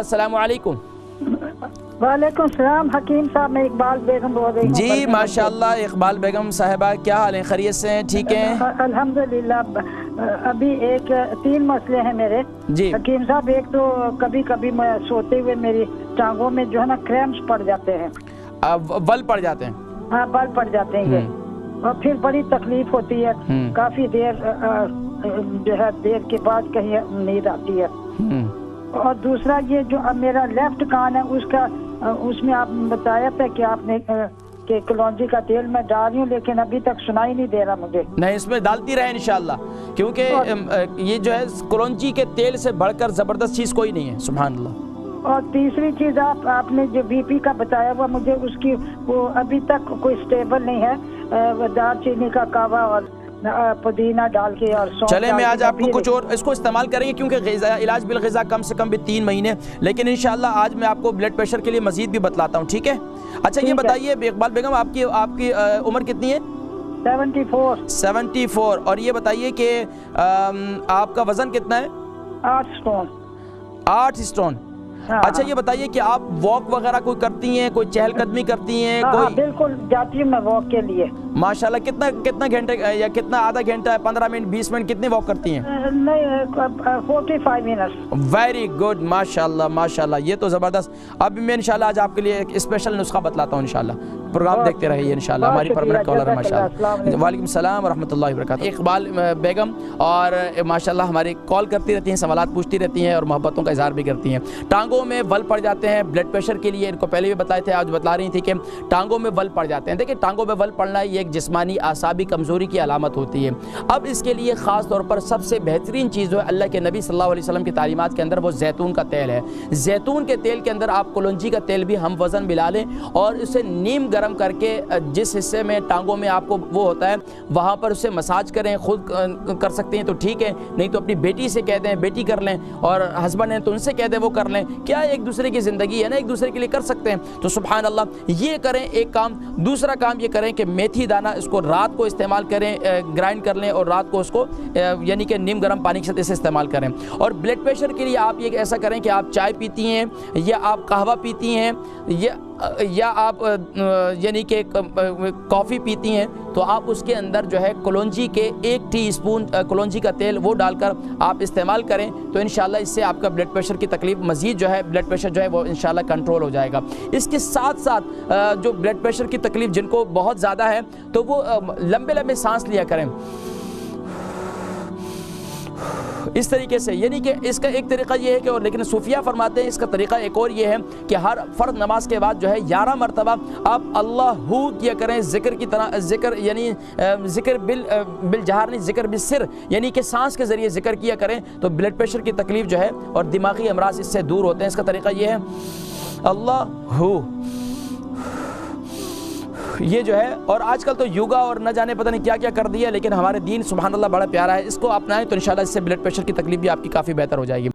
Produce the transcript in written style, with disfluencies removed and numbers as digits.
अस्सलाम वालेकुम। वालेकुम सलाम हकीम साहब, मैं इकबाल बेगम बोल रही हूँ। जी माशाल्लाह इकबाल बेगम साहिबा, क्या हाल है, खैरियत से हैं, ठीक हैं? अल्हम्दुलिल्लाह। अभी 3 मसले हैं मेरे जी। हकीम साहब। एक तो कभी कभी मैं सोते हुए मेरी टांगों में जो है ना क्रैम्प्स पड़ जाते हैं। बल पड़ जाते हैं? हाँ, बल पड़ जाते हैं ये, और फिर बड़ी तकलीफ होती है। काफी देर जो है देर के बाद कहीं नींद आती है। और दूसरा ये जो अब मेरा लेफ्ट कान है उसमें आप बताया था कि आपने कि कलौंजी का तेल मैं डाल रही हूँ, लेकिन अभी तक सुनाई नहीं दे रहा मुझे। नहीं, इसमें डालती रहे इंशाल्लाह, क्योंकि ये जो है कलौंजी के तेल से बढ़कर जबरदस्त चीज कोई नहीं है। सुभान अल्लाह। और तीसरी चीज आपने जो बीपी का बताया हुआ मुझे, उसकी वो अभी तक कोई स्टेबल नहीं है। दालचीनी का कावा और पुदीना डाल के और सौंफ। चले मैं आज आपको कुछ और इसको इस्तेमाल करेंगे, क्योंकि इलाज बिल ग़िज़ा कम से कम भी 3 महीने, लेकिन इंशाल्लाह आज मैं आपको ब्लड प्रेशर के लिए मजीद भी बतलाता हूँ, ठीक है? अच्छा ये बताइए इकबाल बेगम, आपकी उम्र कितनी है? 74। और ये बताइए कि आपका वजन कितना है? 8 स्टोन। अच्छा ये बताइए कि आप वॉक वगैरह कोई करती हैं, कोई चहलकदमी करती हैं? कोई? बिल्कुल जाती हूँ मैं वॉक के लिए। माशाल्लाह। कितना घंटे या कितना, आधा घंटा, 15 मिनट, 20 मिनट, कितने वॉक करती हैं? नहीं, 45 मिनट। वेरी गुड, माशाल्लाह माशाल्लाह, ये तो ज़बरदस्त। अभी मैं इंशाल्लाह आज आपके लिए एक स्पेशल नुस्खा बतलाता हूँ इंशाल्लाह। प्रोग्राम देखते रहिए इंशाल्लाह। हमारी परमानेंट कॉलर है माशाल्लाह। वालेकुम सलाम व रहमतुल्लाहि व बरकातहू। इकबाल बेगम और माशाल्लाह हमारी कॉल करती रहती हैं, सवालात पूछती रहती हैं और मोहब्बतों का इजहार भी करती हैं। टांगों में बल पड़ जाते हैं ब्लड प्रेशर के लिए, इनको पहले भी बताए थे, आज बतला रही थी कि टांगों में बल पड़ जाते हैं। देखिए टांगों में बल पड़ना ये एक जिस्मानी आसाबी कमज़ोरी की अलामत होती है। अब इसके लिए ख़ास तौर पर सबसे बेहतरीन चीज़ जो है अल्लाह के नबी सल्लल्लाहु अलैहि वसल्लम की तालीमात के अंदर, वो जैतून का तेल है। जैतून के तेल के अंदर आप कलौंजी का तेल भी हम वज़न मिला लें और उसे नीम गर्म करके जिस हिस्से में टांगों में आपको वो होता है वहाँ पर उसे मसाज करें। खुद कर सकते हैं तो ठीक है, नहीं तो अपनी बेटी से कह दें, बेटी कर लें, और हस्बैंड हैं तो उनसे कह दें वो कर लें। क्या एक दूसरे की ज़िंदगी है ना, एक दूसरे के लिए कर सकते हैं, तो सुभान अल्लाह ये करें एक काम। दूसरा काम ये करें कि मेथी दाना इसको रात को इस्तेमाल करें, ग्राइंड कर लें और रात को उसको यानी कि नीम गर्म पानी के साथ इसे इस्तेमाल करें। और ब्लड प्रेशर के लिए आप ये ऐसा करें कि आप चाय पीती हैं या आप कहवा पीती हैं या आप यानी कि कॉफ़ी पीती हैं, तो आप उसके अंदर जो है कलौंजी के 1 टीस्पून कलौंजी का तेल वो डालकर आप इस्तेमाल करें, तो इंशाल्लाह इससे आपका ब्लड प्रेशर की तकलीफ मज़ीद जो है, ब्लड प्रेशर जो है वो इंशाल्लाह कंट्रोल हो जाएगा। इसके साथ साथ जो ब्लड प्रेशर की तकलीफ जिनको बहुत ज़्यादा है तो वो लंबे लंबे सांस लिया करें इस तरीके से, यानी कि इसका एक तरीका ये है कि, और लेकिन सूफिया फरमाते हैं इसका तरीका एक और ये है कि हर फ़र्द नमाज के बाद जो है 11 मरतबा आप अल्लाहू किया करें, ज़िक्र की तरह, ज़िक्र यानी ज़िक्र बिल जहार नहीं, ज़िक्र बिल सिर, यानी कि सांस के ज़रिए ज़िक्र किया करें, तो ब्लड प्रेशर की तकलीफ़ जो है और दिमागी अमराज इससे दूर होते हैं। इसका तरीका ये है अल्लाहू, ये जो है। और आजकल तो योगा और न जाने पता नहीं क्या क्या कर दिया, लेकिन हमारे दीन सुभान अल्लाह बड़ा प्यारा है, इसको अपनाएं तो इंशाल्लाह इससे ब्लड प्रेशर की तकलीफ भी आपकी काफ़ी बेहतर हो जाएगी।